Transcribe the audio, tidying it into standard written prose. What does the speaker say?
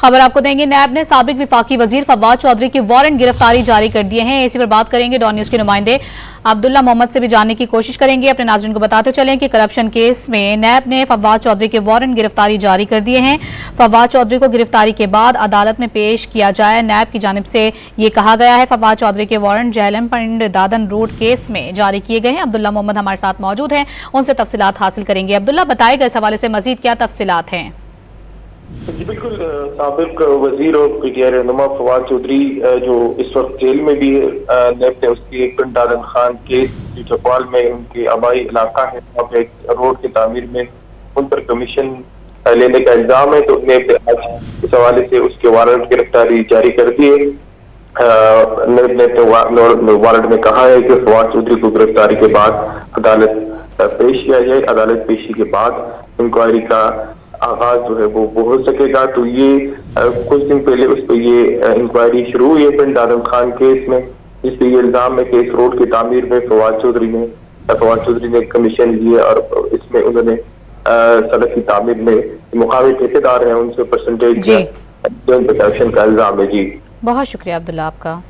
खबर आपको देंगे। नैब ने साबिक विफाकी वजीर फवाद चौधरी की वारंट गिरफ्तारी जारी कर दिए हैं। इसी पर बात करेंगे। डॉन न्यूज के नुमाइंदे अब्दुल्ला मोहम्मद से भी जानने की कोशिश करेंगे। अपने नाज़रीन को बताते चलें कि करप्शन केस में नैब ने फवाद चौधरी के वारंट गिरफ्तारी जारी कर दिए हैं। फवाद चौधरी को गिरफ्तारी के बाद अदालत में पेश किया जाए। नैब की जानिब से ये कहा गया है। फवाद चौधरी के वारंट झेलम पिंड दादन रोड केस में जारी किए गए हैं। अब्दुल्ला मोहम्मद हमारे साथ मौजूद हैं, उनसे तफसीलात हासिल करेंगे। अब्दुल्ला, बताएगा इस हवाले से मजीद क्या तफसीलात हैं? जी बिल्कुल, साबिक वजीर और पीटीआई रहनुमा फवाद चौधरी जो इस वक्त जेल में भी है, नैब ने उसकी एक पिंड दादन खान केस जो चौपाल में उनके आबाई इलाका है, वहाँ पे एक रोड की तामीर में उन पर कमीशन लेने का इल्जाम है। तो नैब ने आज इस हवाले से उसके वारंट गिरफ्तारी जारी कर दी है। नैब ने वारंट में कहा है कि फवाद चौधरी को गिरफ्तारी के बाद अदालत पेश किया जाए। अदालत पेशी के बाद इंक्वायरी का आगाज जो है वो हो सकेगा। तो ये कुछ दिन पहले उस पर ये इंक्वायरी शुरू हुई है पिंड दादन खान केस में, जिसपे ये इल्जाम है कि इस रोड की तामीर में फवाद चौधरी ने कमीशन लिए और इसमें उन्होंने सड़क की तामीर में मुकामी ठेकेदार हैं उनसे परसेंटेज करप्शन का इल्जाम है। जी बहुत शुक्रिया अब्दुल्ला आपका।